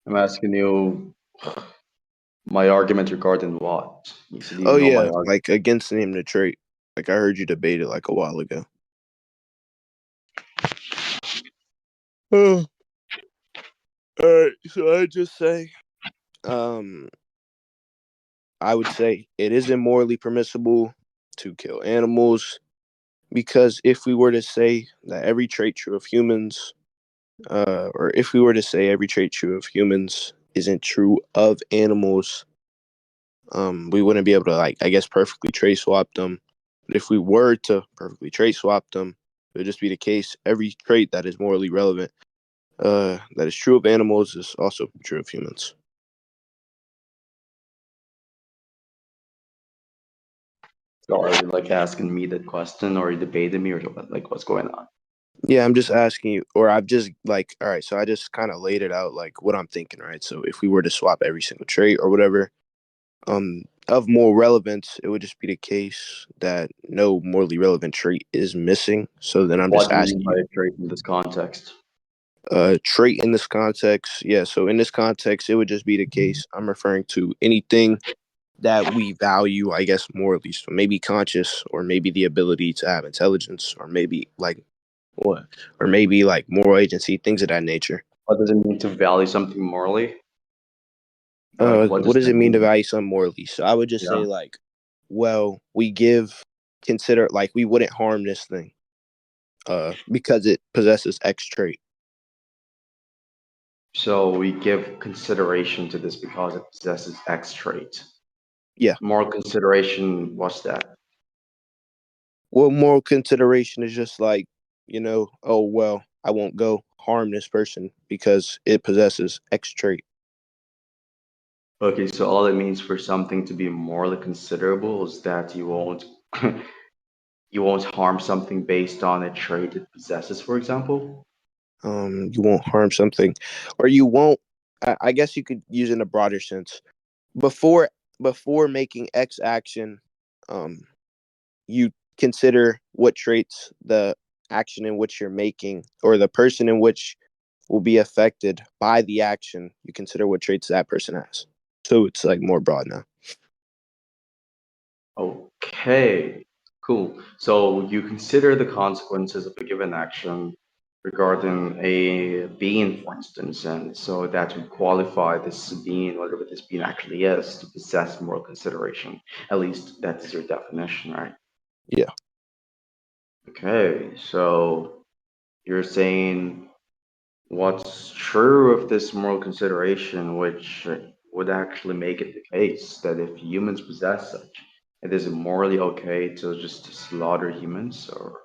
I'm asking you my argument regarding what? You said you Oh know my yeah, argument. like against name the trait. Like I heard you debate it like a while ago. Oh, all right. So I just say, um, I would say it isn't morally permissible to kill animals because if we were to say that every trait true of humans, or if we were to say every trait true of humans isn't true of animals, we wouldn't be able to like I guess perfectly trait swap them. But if we were to perfectly trait swap them, it would just be the case. Every trait that is morally relevant, that is true of animals, is also true of humans. So are you like asking me that question, or are you debating me, or what? Like what's going on? Yeah, I'm just asking you, or I've just like, all right. So I just kind of laid it out like what I'm thinking, right? So if we were to swap every single trait or whatever, of more relevance, it would just be the case that no morally relevant trait is missing. So then I'm What just do you mean asking by you, a trait in this context? trait in this context, yeah. So in this context, it would just be the case. I'm referring to anything that we value, I guess, morally. So maybe conscious, or maybe the ability to have intelligence, or maybe like what, or maybe like moral agency, things of that nature. What does it mean to value something morally? Like what What does does that it mean to mean? value something morally? So I would just Yeah. say like, well, we give consider like we wouldn't harm this thing, because it possesses X trait. So we give consideration to this because it possesses X trait. Yeah. Moral consideration, what's that? Well, moral consideration is just like, oh well, I won't go harm this person because it possesses X trait. Okay, so all it means for something to be morally considerable is that you won't you won't harm something based on a trait it possesses, for example. You won't harm something, or you won't. I guess you could use it in a broader sense. Before before making X action, um, you consider what traits the action in which you're making, or the person in which will be affected by the action. You consider what traits that person has. So it's like more broad now. Okay, cool. So you consider the consequences of a given action regarding a being, for instance, and so that would qualify this being, whatever this being actually is, to possess moral consideration. At least that is your definition, right? Yeah. Okay, so you're saying what's true of this moral consideration, which would actually make it the case that if humans possess such, it is morally okay to just slaughter humans, or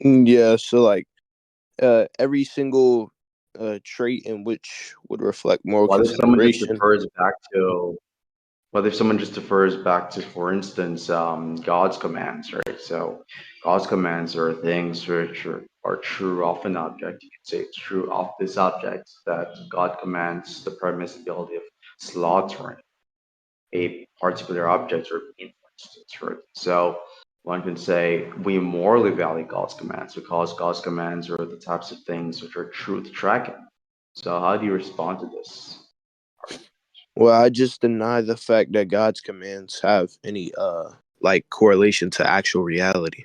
Yeah. So like, every single trait in which would reflect moral what if someone just consideration. defers back to, what if someone just defers back to, for instance, God's commands, right? So God's commands are things which are true of an object. You could say it's true of this object that God commands the permissibility of slaughtering a particular object or being, for instance, right? So one can say we morally value God's commands because God's commands are the types of things which are truth tracking. So how do you respond to this? Well, I just deny the fact that God's commands have any like correlation to actual reality.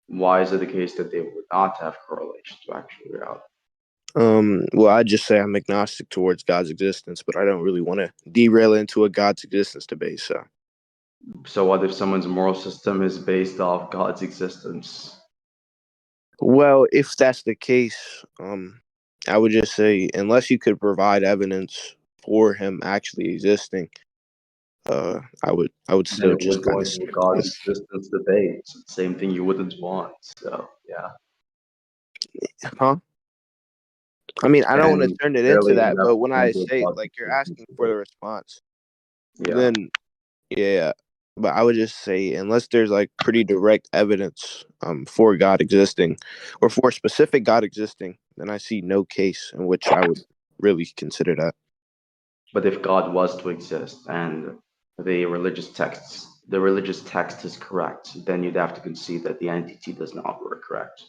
Why is it the case that they would not have correlation to actual reality? Well, I just say I'm agnostic towards God's existence, but I don't really want to derail into a God's existence debate. So, So what if someone's moral system is based off God's existence? well, if that's the case, I would just say unless you could provide evidence for him actually existing, I would Then still it just would go kind of into say a God's yes. existence debate. It's the same thing you wouldn't want. So yeah. Huh? I mean, I don't want to And turn it into clearly you that, have but to when go I into a say God's like you're existence asking for the debate. response, Yeah. then yeah, but I would just say unless there's like pretty direct evidence for God existing, or for specific God existing, then I see no case in which I would really consider that. But if God was to exist and the religious text is correct, then you'd have to concede that the entity does not work, correct?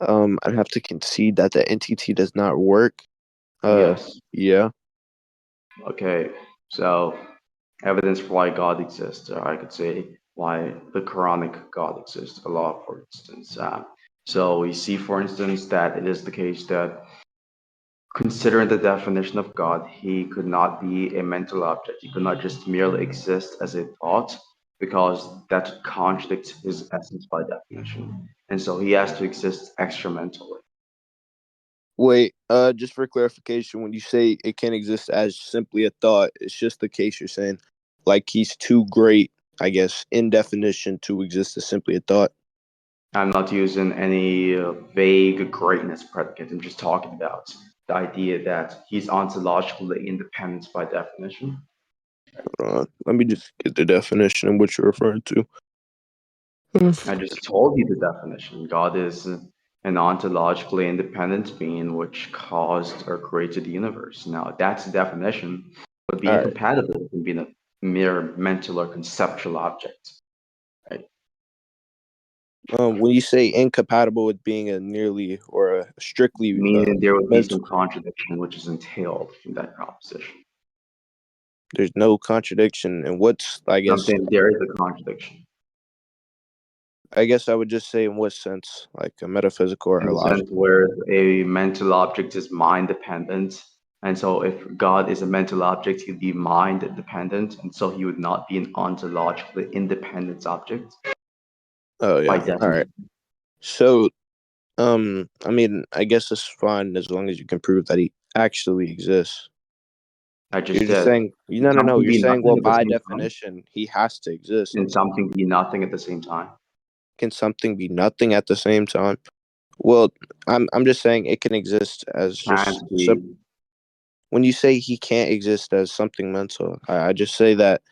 I'd have to concede that the entity does not work. Yes. Yeah. Okay. So evidence for why God exists. I could say why the Quranic God exists. Allah, for instance. So we see, for instance, that it is the case that considering the definition of God, he could not be a mental object. He could not just merely exist as a thought, because that contradicts his essence by definition. And so he has to exist extramentally. Wait, just for clarification, when you say it can't exist as simply a thought, it's just the case you're saying, like he's too great, I guess, in definition to exist as simply a thought. I'm not using any vague greatness predicate. I'm just talking about the idea that he's ontologically independent by definition. Let me just get the definition of what you're referring to. I just told you the definition. God is an ontologically independent being which caused or created the universe. Now, that's the definition, but be All right. incompatible with being a mere mental or conceptual object. Right? When you say incompatible with being a nearly or a strictly Meaning there would be mental, some contradiction which is entailed in that proposition. there's no contradiction. And what's, I I'm guess, saying there is a contradiction. I guess I would just say in what sense, like a metaphysical or In a the sense logical. where a mental object is mind dependent. And so if God is a mental object, he'd be mind dependent. And so he would not be an ontologically independent object Oh by yeah. All right. definition. So, I mean, I guess it's fine as long as you can prove that he actually exists. I You're just just said, saying, can no. something You're be saying, nothing well, at the by same time? definition, he has to exist. And something be nothing at the same time? Can something be nothing at the same time? Well, I'm just saying it can exist as Can't just be. when you say he can't exist as something mental, I just say that,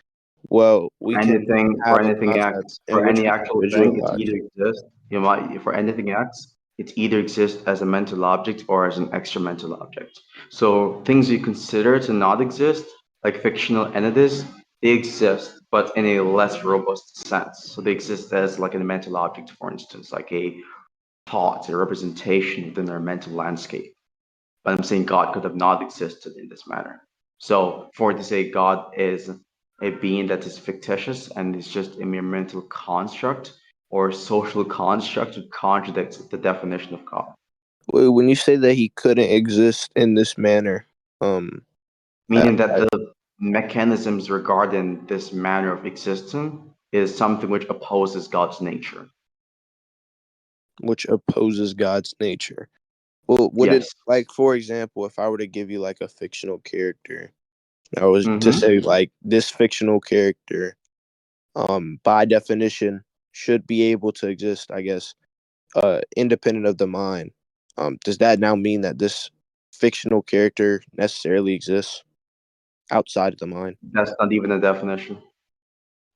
well, we can For have a anything concept acts, in for which any we can actual thing, it's visualize. either exists, you might, for anything acts, it's either exists as a mental object or as an extra mental object. So things you consider to not exist, like fictional entities, they exist, but in a less robust sense. So they exist as like a mental object, for instance, like a thought, a representation within their mental landscape. But I'm saying God could have not existed in this manner. So for to say God is a being that is fictitious and is just a mere mental construct or social construct would contradict the definition of God. When you say that he couldn't exist in this manner, um, I, Meaning that the mechanisms regarding this manner of existence is something which opposes God's nature. which opposes God's nature. Well, would it, Yes. like, for example, if I were to give you like a fictional character, I was to Mm-hmm. say like this fictional character, by definition, should be able to exist, I guess, independent of the mind. Does that now mean that this fictional character necessarily exists outside of the mind? That's not even a definition.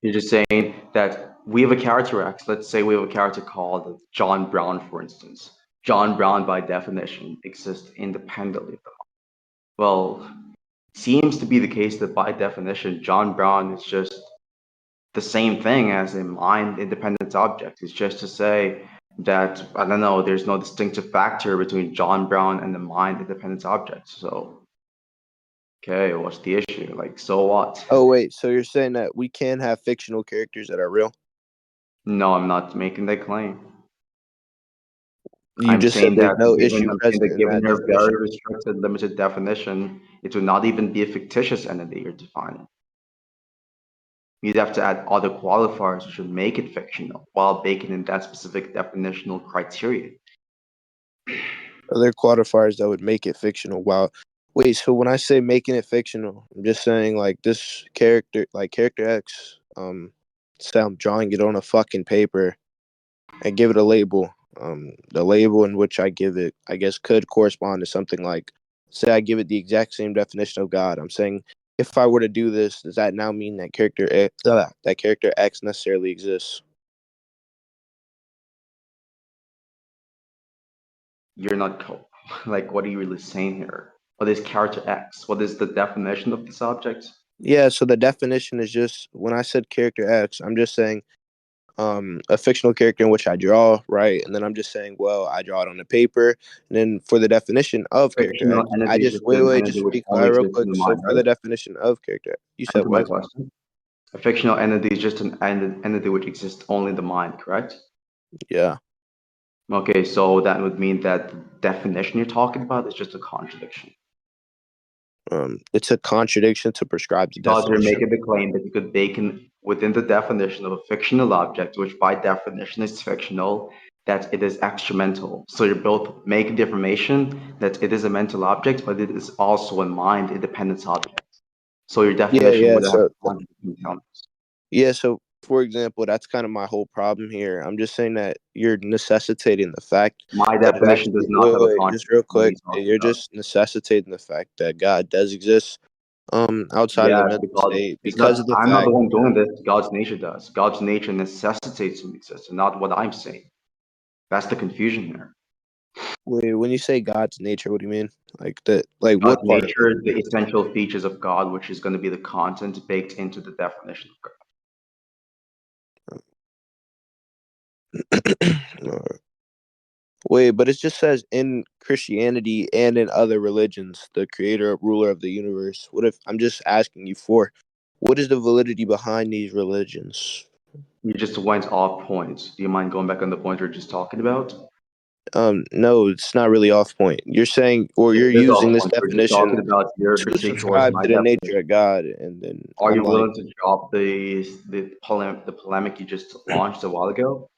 You're just saying that we have a character X. Let's say we have a character called John Brown, for instance. John Brown, by definition, exists independently of the mind. Well, it seems to be the case that by definition, John Brown is just the same thing as a mind independent object. It's just to say that, I don't know, there's no distinctive factor between John Brown and the mind independent object. So, okay, what's the issue? Like, so what? Oh wait, so you're saying that we can have fictional characters that are real? No, I'm not making that claim. You just said there's no issue I'm saying present that in given that your very definition. restricted, limited definition, it would not even be a fictitious entity you're defining. You'd have to add other qualifiers which would make it fictional while baking in that specific definitional criteria. Are there qualifiers that would make it fictional? Wow. Wait, so when I say making it fictional, I'm just saying like this character, like character X, say I'm drawing it on a fucking paper and give it a label. The label in which I give it, I guess, could correspond to something like, say, I give it the exact same definition of God. I'm saying, if I were to do this, does that now mean that that character X necessarily exists? You're not like, what are you really saying here? What is character X? What is the definition of this object? Yeah. So the definition is just when I said character X, I'm just saying, a fictional character in which I draw, right? And then I'm just saying, well, I draw it on the paper. And then for the definition of character, Fictional I entity is just just an wait, entity just which be only quiet real exists in quick. the So mind, for right? the definition of character, you said Answer my what? question. A fictional entity is just an entity which exists only in the mind, correct? Yeah. Okay, so that would mean that the definition you're talking about is just a contradiction. It's a contradiction to prescribe the Because you're definition. making the claim that you could bake in within the definition of a fictional object, which by definition is fictional, that it is extramental. So you're both making the affirmation that it is a mental object, but it is also a mind independent object. So your Yeah, definition yeah. would have contradicting elements. Yeah, so for example, that's kind of my whole problem here. I'm just saying that you're necessitating the fact My that it definition does actually, not have a just real contradiction. What are quick, you talking you're about? just necessitating the fact that God does exist outside of the Yes, mental because state it's not. because of the I'm not the fact. one doing this. God's nature does. God's nature necessitates him exist, and not what I'm saying. That's the confusion here. Wait, when you say God's nature, what do you mean? Like God's what part of nature, the essential features of God, which is going to be the content baked into the definition of it? Wait, but it just says in Christianity and in other religions, the creator, ruler of the universe. What if I'm just asking you for what is the validity behind these religions? God. You just went off point. Do you mind going back on the point we are just talking about? No, it's not really off point. You're saying, or It you're is using off this point. We're just talking definition about your to critique towards subscribe my to the nature definition. of God, and then Are I'm you like, willing to drop the polemic you just launched a while ago?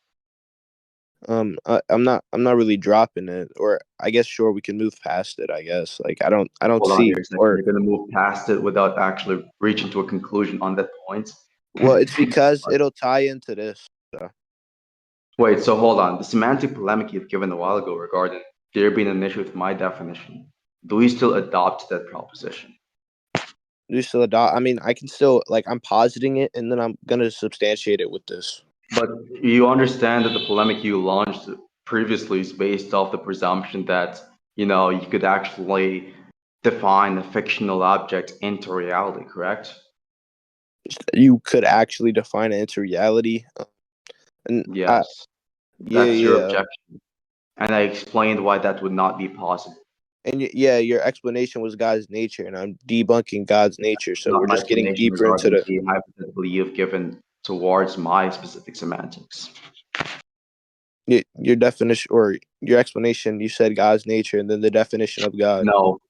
I'm not really dropping it, or I guess sure we can move past it. I guess like I don't Hold on see here a second. or You're going to move past it without actually reaching to a conclusion on that point. well, it's because it'll tie into this. So. Wait, so hold on. The semantic polemic you've given a while ago regarding there being an issue with my definition, do we still adopt that proposition? Do still adopt? I mean, I can still like I'm positing it, and then I'm gonna substantiate it with this. But you understand that the polemic you launched previously is based off the presumption that, you could actually define a fictional object into reality, correct? You could actually define it into reality, and Yes, yeah, that's your yeah, objection. And I explained why that would not be possible. and yeah, your explanation was God's nature, and I'm debunking God's nature. So Not we're my just getting explanation deeper into regarding the the hypothetical you've given towards my specific semantics. your definition or your explanation. You said God's nature, and then the definition of God. No,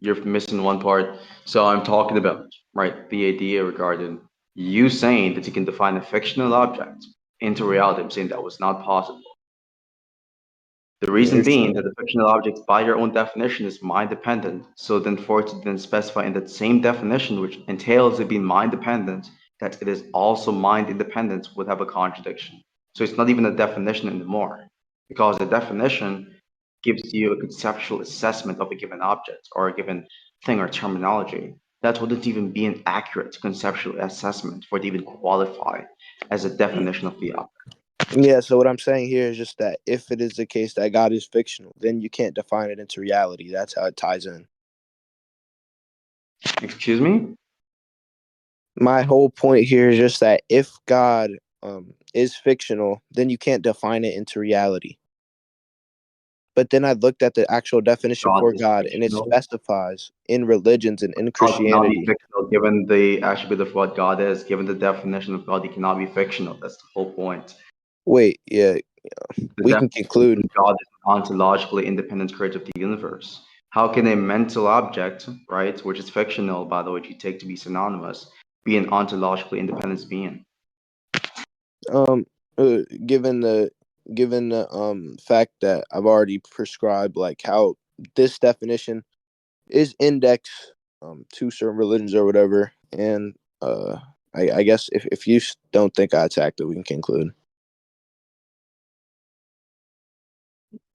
you're missing one part. So I'm talking about, right, the idea regarding you saying that you can define a fictional object into reality. I'm saying that was not possible. The reason You're being saying that the fictional object, by your own definition, is mind dependent. So then, for it to then specify in that same definition, which entails it being mind dependent, that it is also mind independent would have a contradiction. So it's not even a definition anymore, because the definition gives you a conceptual assessment of a given object or a given thing or terminology. That wouldn't even be an accurate conceptual assessment for it to even qualify as a definition of the object. yeah. So what I'm saying here is just that if it is the case that God is fictional, then you can't define it into reality. That's how it ties in. Excuse me? My whole point here is just that if God is fictional, then you can't define it into reality. But then I looked at the actual definition God for is God, and it fictional. specifies in religions and in God cannot be Christianity. fictional given the attribute of what God is, given the definition of God, he cannot be fictional. That's the whole point. Wait, yeah, The we can conclude. definition of God is an ontologically independent creator of the universe. How can a mental object, right, which is fictional, by the way, which you take to be synonymous, be an ontologically independent being? Um, given the fact that I've already prescribed like how this definition is indexed to certain religions or whatever, and I guess if you don't think I attacked it, we can conclude.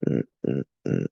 Mm, mm, mm.